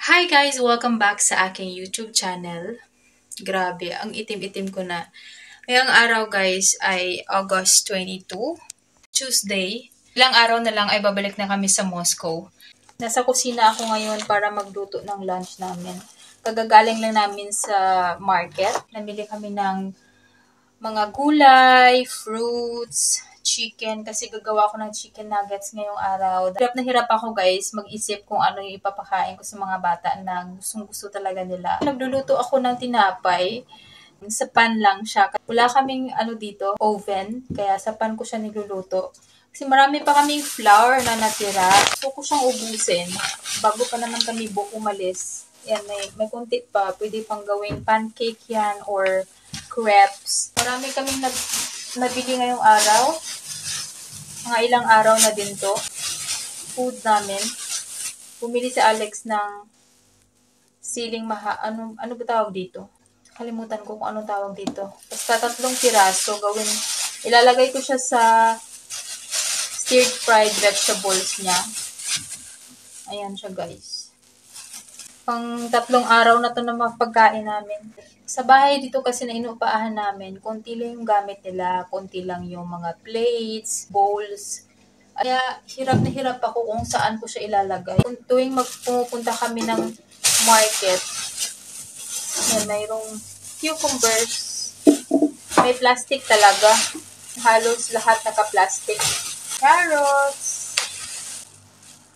Hi guys! Welcome back sa aking YouTube channel. Grabe, ang itim-itim ko na. Ngayong araw guys ay August 22, Tuesday. Ilang araw na lang ay babalik na kami sa Moscow. Nasa kusina ako ngayon para magluto ng lunch namin. Kagagaling lang namin sa market. Namili kami ng mga gulay, fruits, chicken, kasi gagawa ko ng chicken nuggets ngayong araw. Hirap na hirap ako guys mag-isip kung ano yung ipapakain ko sa mga bata na gustong-gusto talaga nila. Nagluluto ako ng tinapay. Sa pan lang siya. Wala kaming dito, oven, kaya sa pan ko siya niluluto. Kasi marami pa kaming flour na natira. So ko siyang ubusin bago pa naman kami umalis. Yan, may konti pa. Pwede pang gawing pancake yan or crepes. Marami kaming nabili ngayong araw. Mga ilang araw na din to. Food namin. Bumili si Alex ng siling ano ba tawag dito? Kalimutan ko kung anong tawag dito. Basta 3 piraso. Ilalagay ko siya sa stir fried vegetables niya. Ayan siya guys. Pang 3 araw na to na mapagkain namin. Sa bahay dito kasi na inuupahan namin, konti lang yung gamit nila, konti lang yung mga plates, bowls. Kaya hirap na hirap ako kung saan ko siya ilalagay. Kung tuwing pupunta kami ng market, mayroong cucumbers, may plastic talaga. Halos lahat naka-plastic. Carrots.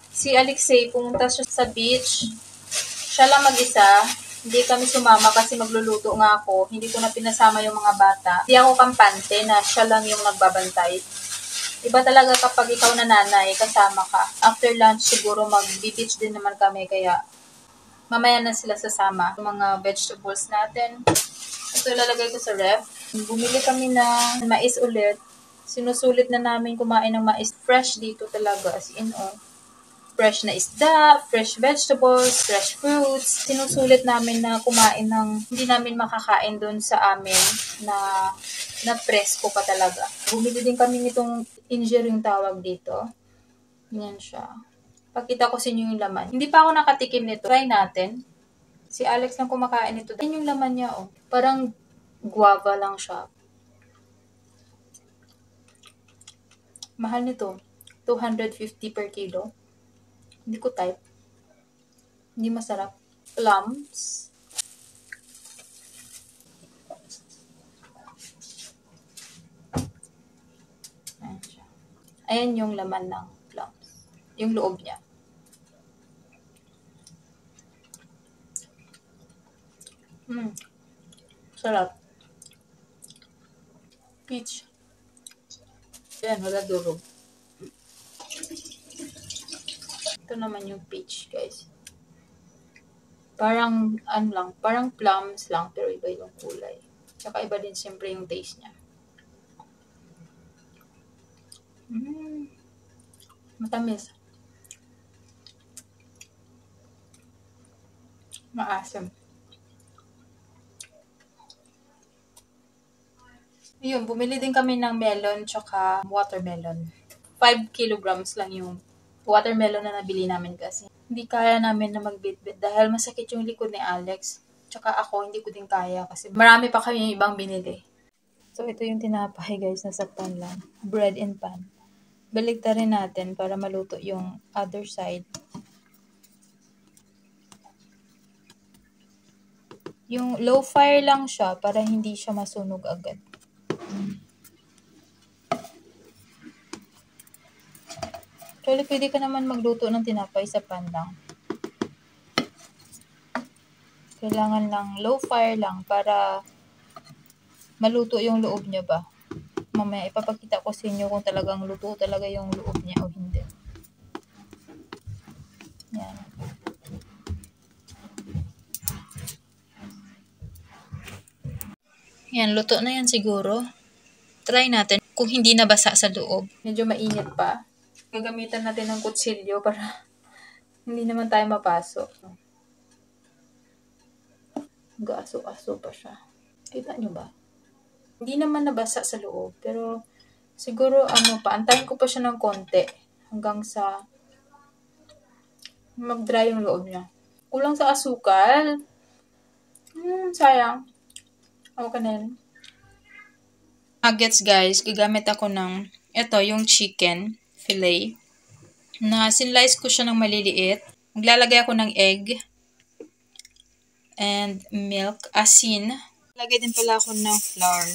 Si Alexei, pumunta siya sa beach. Siya lang mag-isa. Hindi kami sumama kasi magluluto nga ako. Hindi ko na pinasama yung mga bata. Hindi ako kampante na siya lang yung nagbabantay. Iba talaga kapag ikaw na nanay, kasama ka. After lunch siguro mag-beach din naman kami kaya mamaya na sila sasama. Yung mga vegetables natin. Ito ilalagay ko sa ref. Bumili kami ng mais ulit. Sinusulit na namin kumain ng mais. Fresh dito talaga as in fresh na isda, fresh vegetables, fresh fruits. Sinusulit namin na kumain ng hindi namin makakain doon sa amin na presko pa talaga. Bumili din kami nitong injera yung tawag dito. Yan siya. Pakita ko sa inyo yung laman. Hindi pa ako nakatikim nito. Try natin. Si Alex lang kumakain nito. Yan yung laman niya Parang guava lang siya. Mahal nito. 250 per kilo. Hindi ko type. Hindi masarap. Plums. Ayan siya. Ayan yung laman ng plums. Yung loob niya. Sarap. Peach. Ayan, wala durog. Ito naman yung peach, guys. Parang, parang plums lang, pero iba yung kulay. Tsaka iba din siyempre yung taste niya. Matamis. Maasim. Yun, bumili din kami ng melon tsaka watermelon. 5 kilograms lang yung watermelon na nabili namin kasi. Hindi kaya namin na magbitbit dahil masakit yung likod ni Alex. Tsaka ako, hindi ko din kaya kasi marami pa kami ibang binili. So, ito yung tinapay guys, nasa pan lang. Bread in pan. Baligtarin natin para maluto yung other side. Yung low fire lang siya para hindi siya masunog agad. Actually, pwede ka naman magluto ng tinapay sa pan lang. Kailangan lang low fire lang para maluto yung loob niya ba. Mamaya ipapakita ko sa inyo kung talagang luto talaga yung loob niya o hindi. Yan. Yan, luto na yan siguro. Try natin kung hindi nabasa sa loob. Medyo mainit pa. Gagamitan natin ng kutsilyo para hindi naman tayo mapasok. Gaaso-aso pa siya. Kita nyo ba? Hindi naman nabasa sa loob. Pero siguro paantayin ko pa siya ng konti. Hanggang sa mag-dry yung loob niya. Kulang sa asukal. Sayang. Okay na yun. Nuggets guys, gagamit ako ng, ito yung chicken fillet. Na sinlice ko siya ng maliliit. Maglalagay ako ng egg and milk, asin. Lagay din pala ako ng flour.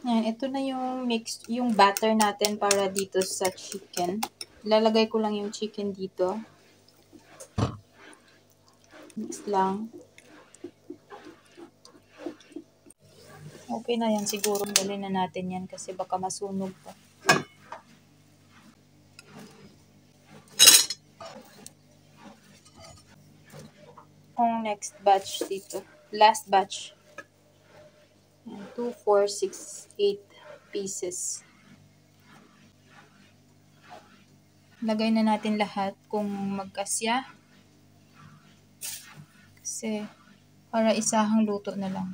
Yan, ito na yung mix, yung batter natin para dito sa chicken. Lalagay ko lang yung chicken dito. Mix lang. Okay na yan siguro. Dali na natin yan kasi baka masunog pa. Ang next batch dito. Last batch. 2, 4, 6, 8 pieces. Lagay na natin lahat kung magkasya. Kasi para isahang luto na lang.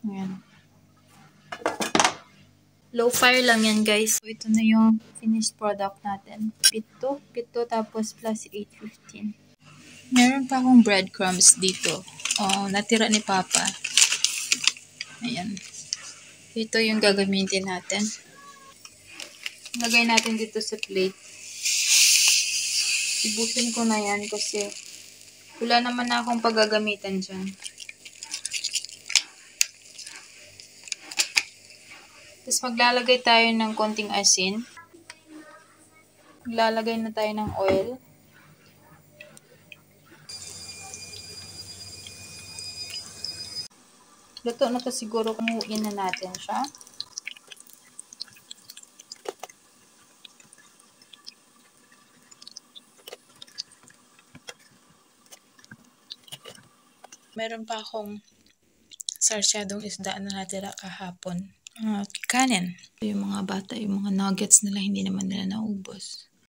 Ayan. Low fire lang yan guys. So, ito na yung finished product natin. Pito tapos plus 8.15. Meron pa akong breadcrumbs dito. Oh, natira ni Papa. Ayan. Ito yung gagamitin natin. Lagay natin dito sa plate. Ibusin ko na yan kasi wala naman na akong paggagamitan dyan. Tapos maglalagay tayo ng konting asin. Maglalagay na tayo ng oil. Luto na to siguro, kumuin na natin siya. Meron pa akong sarsyadong isda na natira kahapon. Kanin. Yung mga bata, yung mga nuggets nila, hindi naman nila naubos.